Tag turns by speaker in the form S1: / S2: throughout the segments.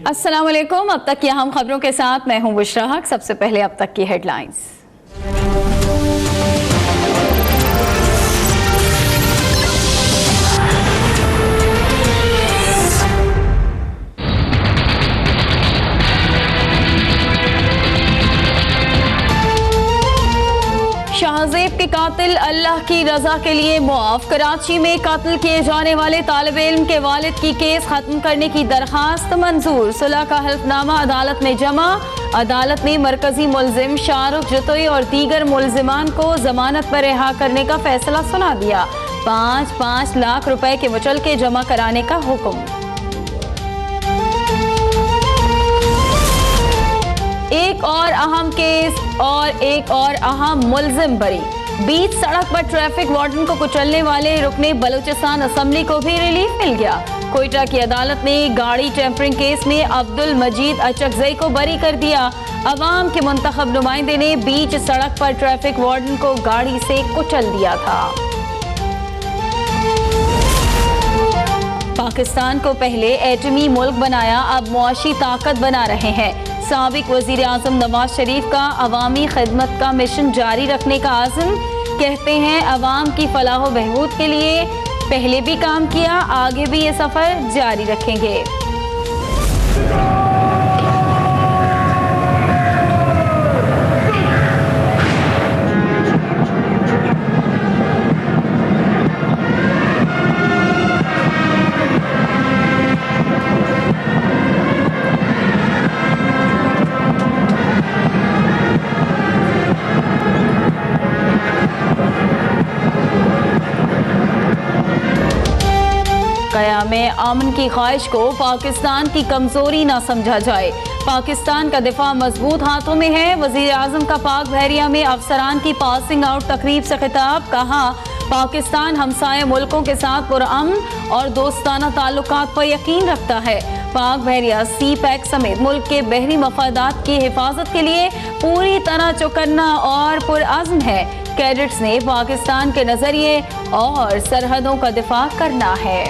S1: अस्सलाम वालेकुम। अब तक की अहम खबरों के साथ मैं हूं बुशरा हक। सबसे पहले अब तक की हेडलाइंस। शाहजेब के कातिल अल्लाह की रजा के लिए मुआफ। कराची में कत्ल किए जाने वाले तालिब इल्म के वालिद की केस खत्म करने की दरखास्त मंजूर। सुलह का हल्फनामा अदालत में जमा। अदालत ने मरकजी मुलजिम शाहरुख जतोई और दीगर मुलजिमान को जमानत पर रिहा करने का फैसला सुना दिया। 5-5 लाख रुपए के मुचलके जमा कराने का हुक्म। एक और अहम केस और एक और अहम मुलजिम बरी। बीच सड़क पर ट्रैफिक वार्डन को कुचलने वाले रुकने बलूचिस्तान असेंबली को भी रिलीफ मिल गया। कोयटा की अदालत ने गाड़ी टेम्परिंग केस में अब्दुल मजीद अचकजई को बरी कर दिया। अवाम के मुंतखब नुमाइंदे ने बीच सड़क पर ट्रैफिक वार्डन को गाड़ी से कुचल दिया था। पाकिस्तान को पहले एटमी मुल्क बनाया, अब मुआशी ताकत बना रहे हैं। साबिक वजीर आजम नवाज शरीफ का अवामी खिदमत का मिशन जारी रखने का आज़म। कहते हैं अवाम की फलाह बहबूद के लिए पहले भी काम किया, आगे भी ये सफर जारी रखेंगे। क़याम अमन की ख्वाहिश को पाकिस्तान की कमजोरी ना समझा जाए। पाकिस्तान का दिफा मजबूत हाथों में है। वजीर आजम का पाक बहरिया में अफसरान की पासिंग आउट तकरीब से खिताब। कहा पाकिस्तान हमसाये मुल्कों के साथ पुरअमन और दोस्ताना ताल्लुकात पर यकीन रखता है। पाक बहरिया सी पैक समेत मुल्क के बहरी मफादात की हिफाजत के लिए पूरी तरह चौकन्ना और पुरअज़्म है। कैडेट्स ने पाकिस्तान के नजरिए और सरहदों का दिफा करना है।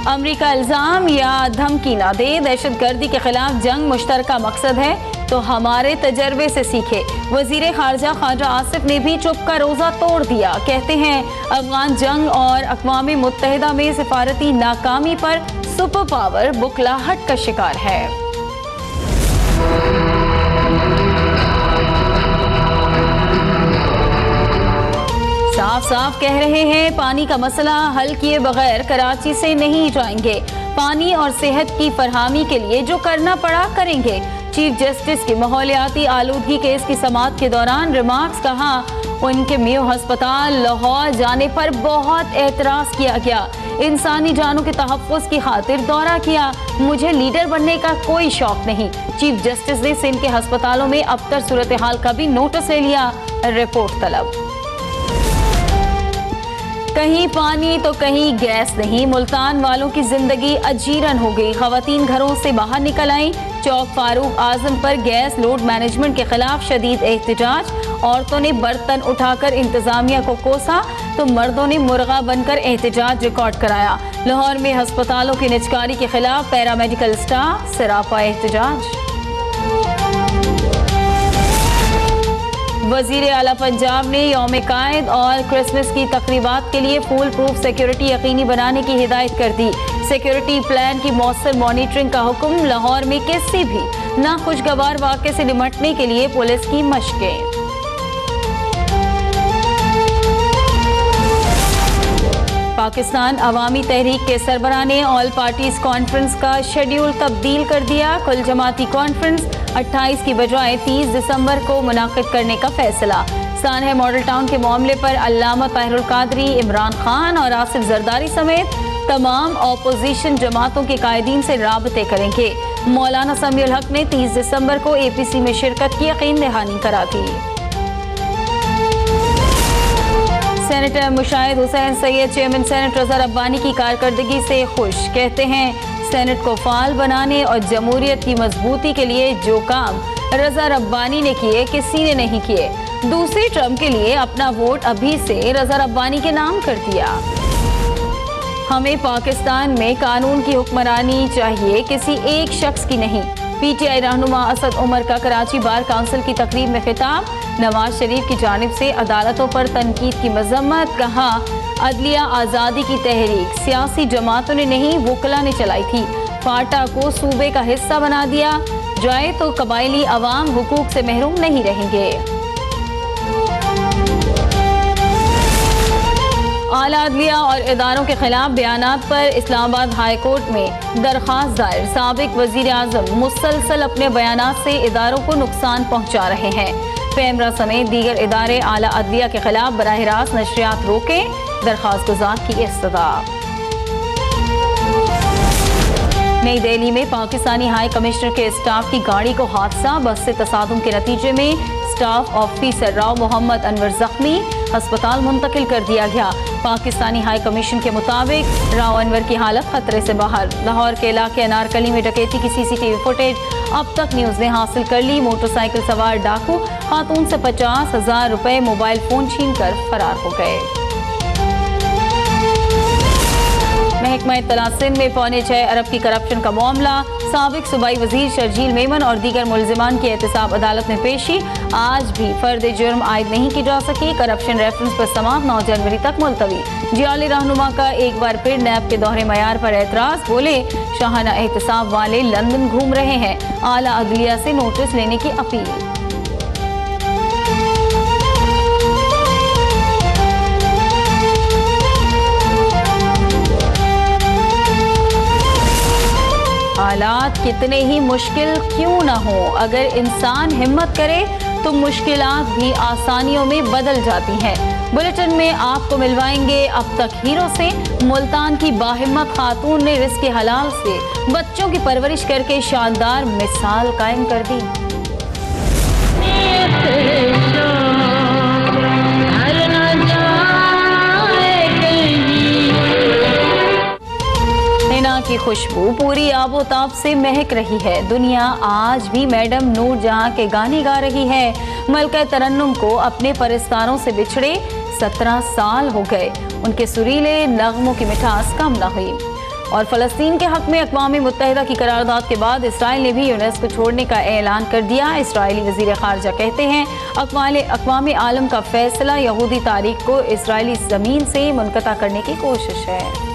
S1: अमरीका इल्जाम या धमकी ना दे। दहशतगर्दी के खिलाफ जंग मुश्तरका मकसद है तो हमारे तजर्बे से सीखे। वजीर खारजा ख्वाजा आसिफ ने भी चुप का रोजा तोड़ दिया। कहते हैं अफगान जंग और अक़वाम मुत्तहिदा में सिफारती नाकामी पर सुपर पावर बुखलाहट का शिकार है। साफ साफ कह रहे हैं पानी का मसला हल किए बगैर कराची से नहीं जाएंगे। पानी और सेहत की फरहामी के लिए जो करना पड़ा करेंगे। चीफ जस्टिस की माहौलियाती आलूदगी केस की समाअत के दौरान रिमार्क्स। कहा उनके मेयो अस्पताल लाहौर जाने पर बहुत एतराज किया गया। इंसानी जानों के तहफ़्फ़ुज़ की खातिर दौरा किया। मुझे लीडर बनने का कोई शौक नहीं। चीफ जस्टिस ने सिंध के अस्पतालों में अबतर सूरत हाल का भी नोटिस ले लिया। रिपोर्ट तलब। कहीं पानी तो कहीं गैस नहीं। मुल्तान वालों की जिंदगी अजीरन हो गई। खवातीन घरों से बाहर निकल आई। चौक फारूक आजम पर गैस लोड मैनेजमेंट के खिलाफ शदीद एहतजाज। औरतों ने बर्तन उठाकर इंतजामिया को कोसा तो मर्दों ने मुर्गा बनकर एहतजाज रिकॉर्ड कराया। लाहौर में अस्पतालों की निजकारी के खिलाफ पैरामेडिकल स्टाफ सरापा एहतजाज। वजीर आला पंजाब ने यौम कायद और क्रिसमस की तकरीबात के लिए फुल प्रूफ सिक्योरिटी यकीनी बनाने की हिदायत कर दी। सिक्योरिटी प्लान की मौसर मॉनिटरिंग का हुक्म। लाहौर में किसी भी नाखुशगवार वाक़े से निपटने के लिए पुलिस की मशकें। पाकिस्तान अवामी तहरीक के सरबराह ने ऑल पार्टीज कॉन्फ्रेंस का शेड्यूल तब्दील कर दिया। कुल जमाती कॉन्फ्रेंस 28 की बजाय 30 दिसंबर को मुनाकिद करने का फैसला। सानह मॉडल टाउन के मामले पर अल्लामा ताहिरुल कादरी, इमरान खान और आसिफ जरदारी समेत तमाम ऑपोजिशन जमातों के कायदीन से राबते करेंगे। मौलाना समीउल हक ने 30 दिसंबर को APC में शिरकत की यकीन दहानी करा दी। Senator Mushahid Hussain Syed chairman senate Raza Rabbani की कारकर्दगी से खुश। कहते हैं सेनेट को फाल बनाने और जमहूरियत की मजबूती के लिए जो काम रज़ा रब्बानी ने किए किसी ने नहीं किए। दूसरी टर्म के लिए अपना वोट अभी से रज़ा रब्बानी के नाम कर दिया। हमें पाकिस्तान में कानून की हुक्मरानी चाहिए, किसी एक शख्स की नहीं। पीटीआई रहनुमा असद उमर का कराची बार काउंसिल की तकरीब में खिताब। नवाज शरीफ की जानिब से अदालतों पर तनकीद की मजम्मत। कहा, अदलिया आज़ादी की तहरीक सियासी जमातों ने नहीं, वकला ने चलाई थी। फाटा को सूबे का हिस्सा बना दिया जाए तो कबायली अवाम हुकूक से महरूम नहीं रहेंगे। आला अदलिया और इदारों के खिलाफ बयानात पर इस्लामाबाद हाई कोर्ट में दरख्वास्त दायर। साबिक वजीर आजम मुसलसल अपने बयानात से इदारों को नुकसान पहुंचा रहे हैं। पेमरा समेत दीगर इदारे आला अदलिया के खिलाफ बराह रास्त नशरियात रोके, दरख्वास्त गुजार की इस्तदा। नई दिल्ली में पाकिस्तानी हाई कमिश्नर के स्टाफ की गाड़ी को हादसा। बस से तसादुम के नतीजे में स्टाफ ऑफिसर राव मोहम्मद अनवर जख्मी, अस्पताल मुंतकिल कर दिया गया। पाकिस्तानी हाई कमीशन के मुताबिक राव अनवर की हालत खतरे से बाहर। लाहौर के इलाके अनारकली में डकैती की सीसीटीवी फुटेज अब तक न्यूज ने हासिल कर ली। मोटरसाइकिल सवार डाकू खातून से 50,000 रुपए मोबाइल फोन छीन कर फरार हो गए। महकमा इत्तला सिंध में 6.25 अरब की करप्शन का मामला। साबिक सूबाई वजीर शर्जील मेमन और दीगर मुलजिमान की एहतसाब अदालत में पेशी। आज भी फर्द जुर्म आयद नहीं की जा सकी। करप्शन रेफरेंस पर समाअत 9 जनवरी तक मुलतवी। जियाली रहनुमा का एक बार फिर नैब के दोहरे मयार पर एतराज। बोले, शाहाना एहतसाब वाले लंदन घूम रहे हैं। आला अदलिया से नोटिस लेने की अपील। हालात कितने ही मुश्किल क्यों ना हो, अगर इंसान हिम्मत करे तो मुश्किलात भी आसानियों में बदल जाती हैं। बुलेटिन में आपको मिलवाएंगे अब तक हीरो से। मुल्तान की बाहिम्मत खातून ने रिज़्क़ हलाल से बच्चों की परवरिश करके शानदार मिसाल कायम कर दी। की खुशबू पूरी आबोताब से महक रही है। दुनिया आज भी मैडम नूर जहां के गाने गा रही है। मलका तरन्नुम को अपने परस्तारों से बिछड़े 17 साल हो गए। उनके सुरीले नगमों की मिठास कम न हुई। और फ़लस्तीन के हक में अक़वाम मुत्तहिदा की करारदाद के बाद इसराइल ने भी यूनेस्को छोड़ने का ऐलान कर दिया। इसराइली वज़ीर ख़ारजा कहते हैं, अक़वाम आलम का फैसला यहूदी तारीख को इसराइली ज़मीन से मुनक़ता करने की कोशिश है।